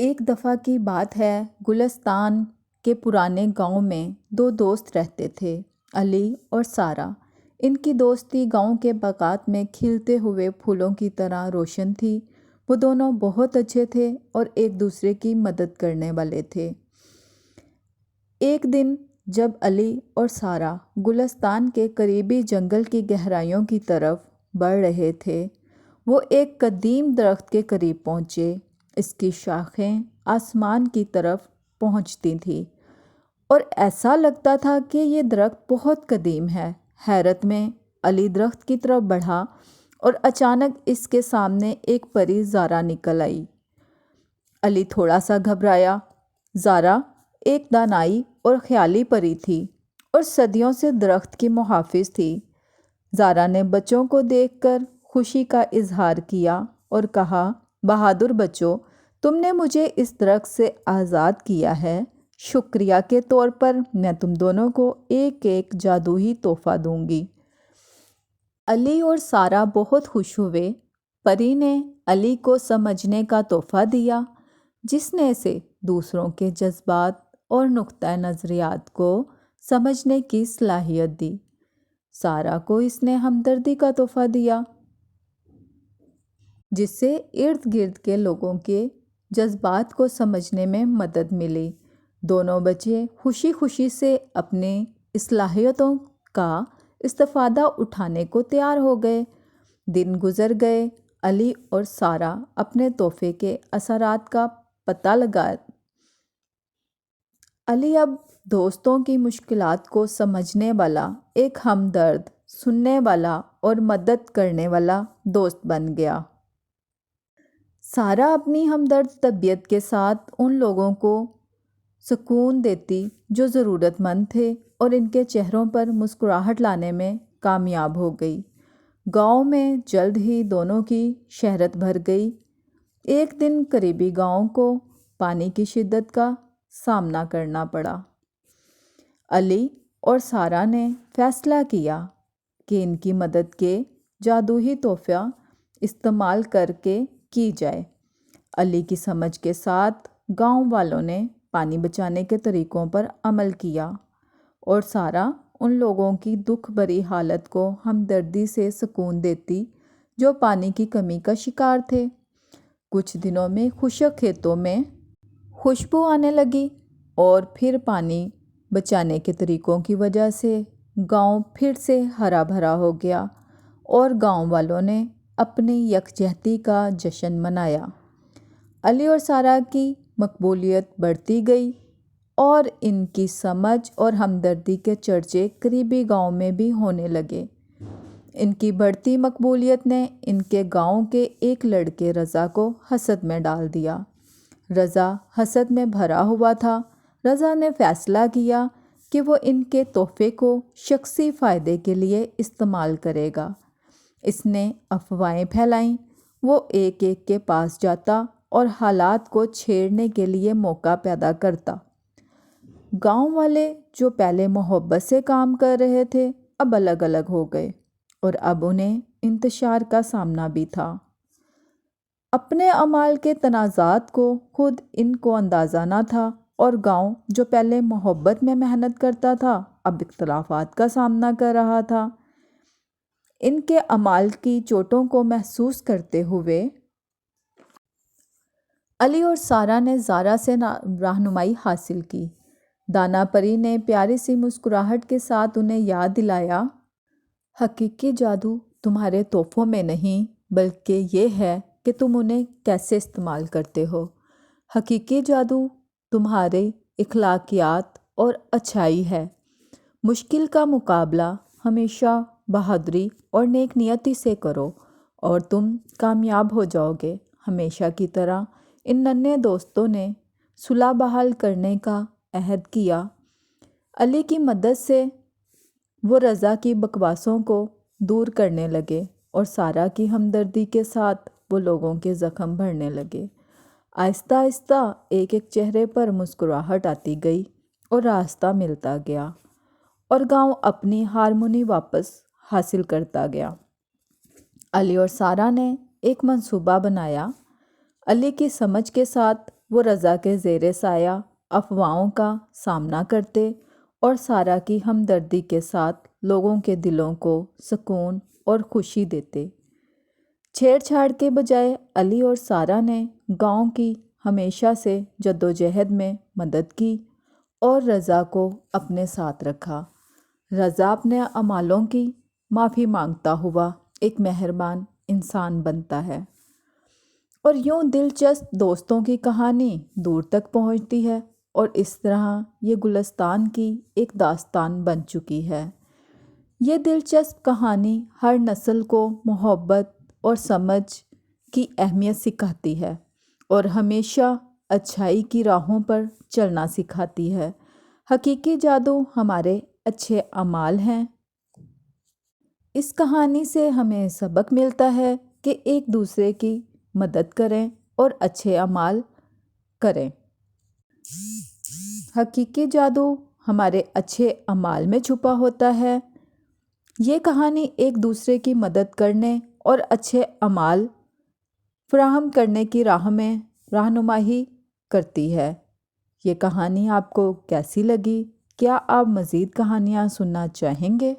ایک دفعہ کی بات ہے، گلستان کے پرانے گاؤں میں دو دوست رہتے تھے، علی اور سارہ۔ ان کی دوستی گاؤں کے باغات میں کھلتے ہوئے پھولوں کی طرح روشن تھی۔ وہ دونوں بہت اچھے تھے اور ایک دوسرے کی مدد کرنے والے تھے۔ ایک دن جب علی اور سارہ گلستان کے قریبی جنگل کی گہرائیوں کی طرف بڑھ رہے تھے، وہ ایک قدیم درخت کے قریب پہنچے۔ اس کی شاخیں آسمان کی طرف پہنچتی تھیں اور ایسا لگتا تھا کہ یہ درخت بہت قدیم ہے۔ حیرت میں علی درخت کی طرف بڑھا اور اچانک اس کے سامنے ایک پری زارا نکل آئی۔ علی تھوڑا سا گھبرایا۔ زارا ایک دانائی اور خیالی پری تھی اور صدیوں سے درخت کی محافظ تھی۔ زارا نے بچوں کو دیکھ کر خوشی کا اظہار کیا اور کہا، بہادر بچوں، تم نے مجھے اس درخت سے آزاد کیا ہے۔ شکریہ کے طور پر میں تم دونوں کو ایک ایک جادوئی تحفہ دوں گی۔ علی اور سارہ بہت خوش ہوئے۔ پری نے علی کو سمجھنے کا تحفہ دیا، جس نے اسے دوسروں کے جذبات اور نقطۂ نظریات کو سمجھنے کی صلاحیت دی۔ سارہ کو اس نے ہمدردی کا تحفہ دیا، جس سے ارد گرد کے لوگوں کے جذبات کو سمجھنے میں مدد ملی۔ دونوں بچے خوشی خوشی سے اپنی صلاحیتوں کا استفادہ اٹھانے کو تیار ہو گئے۔ دن گزر گئے۔ علی اور سارہ اپنے تحفے کے اثرات کا پتہ لگائے۔ علی اب دوستوں کی مشکلات کو سمجھنے والا، ایک ہمدرد، سننے والا اور مدد کرنے والا دوست بن گیا۔ سارہ اپنی ہمدرد طبیعت کے ساتھ ان لوگوں کو سکون دیتی جو ضرورت مند تھے اور ان کے چہروں پر مسکراہٹ لانے میں کامیاب ہو گئی۔ گاؤں میں جلد ہی دونوں کی شہرت بھر گئی۔ ایک دن قریبی گاؤں کو پانی کی شدت کا سامنا کرنا پڑا۔ علی اور سارہ نے فیصلہ کیا کہ ان کی مدد کے جادوئی تحفہ استعمال کر کے کی جائے۔ علی کی سمجھ کے ساتھ گاؤں والوں نے پانی بچانے کے طریقوں پر عمل کیا اور سارہ ان لوگوں کی دکھ بھری حالت کو ہمدردی سے سکون دیتی جو پانی کی کمی کا شکار تھے۔ کچھ دنوں میں خشک کھیتوں میں خوشبو آنے لگی اور پھر پانی بچانے کے طریقوں کی وجہ سے گاؤں پھر سے ہرا بھرا ہو گیا اور گاؤں والوں نے اپنی یکجہتی کا جشن منایا۔ علی اور سارہ کی مقبولیت بڑھتی گئی اور ان کی سمجھ اور ہمدردی کے چرچے قریبی گاؤں میں بھی ہونے لگے۔ ان کی بڑھتی مقبولیت نے ان کے گاؤں کے ایک لڑکے رضا کو حسد میں ڈال دیا۔ رضا حسد میں بھرا ہوا تھا۔ رضا نے فیصلہ کیا کہ وہ ان کے تحفے کو شخصی فائدے کے لیے استعمال کرے گا۔ اس نے افواہیں پھیلائیں۔ وہ ایک ایک کے پاس جاتا اور حالات کو چھیڑنے کے لیے موقع پیدا کرتا۔ گاؤں والے جو پہلے محبت سے کام کر رہے تھے، اب الگ الگ ہو گئے اور اب انہیں انتشار کا سامنا بھی تھا۔ اپنے اعمال کے تنازعات کو خود ان کو اندازہ نہ تھا اور گاؤں جو پہلے محبت میں محنت کرتا تھا، اب اختلافات کا سامنا کر رہا تھا۔ ان کے اعمال کی چوٹوں کو محسوس کرتے ہوئے علی اور سارہ نے زارا سے رہنمائی حاصل کی۔ دانا پری نے پیاری سی مسکراہٹ کے ساتھ انہیں یاد دلایا، حقیقی جادو تمہارے تحفوں میں نہیں، بلکہ یہ ہے کہ تم انہیں کیسے استعمال کرتے ہو۔ حقیقی جادو تمہارے اخلاقیات اور اچھائی ہے۔ مشکل کا مقابلہ ہمیشہ بہادری اور نیک نیتی سے کرو اور تم کامیاب ہو جاؤ گے۔ ہمیشہ کی طرح ان ننھے دوستوں نے صلح بحال کرنے کا عہد کیا۔ علی کی مدد سے وہ رضا کی بکواسوں کو دور کرنے لگے اور سارہ کی ہمدردی کے ساتھ وہ لوگوں کے زخم بھرنے لگے۔ آہستہ آہستہ ایک ایک چہرے پر مسکراہٹ آتی گئی اور راستہ ملتا گیا اور گاؤں اپنی ہارمونی واپس حاصل کرتا گیا۔ علی اور سارہ نے ایک منصوبہ بنایا۔ علی کی سمجھ کے ساتھ وہ رضا کے زیر سایہ افواہوں کا سامنا کرتے اور سارہ کی ہمدردی کے ساتھ لوگوں کے دلوں کو سکون اور خوشی دیتے۔ چھیڑ چھاڑ کے بجائے علی اور سارہ نے گاؤں کی ہمیشہ سے جدوجہد میں مدد کی اور رضا کو اپنے ساتھ رکھا۔ رضا اپنے اعمالوں کی معافی مانگتا ہوا ایک مہربان انسان بنتا ہے، اور یوں دلچسپ دوستوں کی کہانی دور تک پہنچتی ہے، اور اس طرح یہ گلستان کی ایک داستان بن چکی ہے۔ یہ دلچسپ کہانی ہر نسل کو محبت اور سمجھ کی اہمیت سکھاتی ہے اور ہمیشہ اچھائی کی راہوں پر چلنا سکھاتی ہے۔ حقیقی جادو ہمارے اچھے اعمال ہیں۔ اس کہانی سے ہمیں سبق ملتا ہے کہ ایک دوسرے کی مدد کریں اور اچھے اعمال کریں۔ حقیقی جادو ہمارے اچھے اعمال میں چھپا ہوتا ہے۔ یہ کہانی ایک دوسرے کی مدد کرنے اور اچھے اعمال فراہم کرنے کی راہ میں رہنمائی کرتی ہے۔ یہ کہانی آپ کو کیسی لگی؟ کیا آپ مزید کہانیاں سننا چاہیں گے؟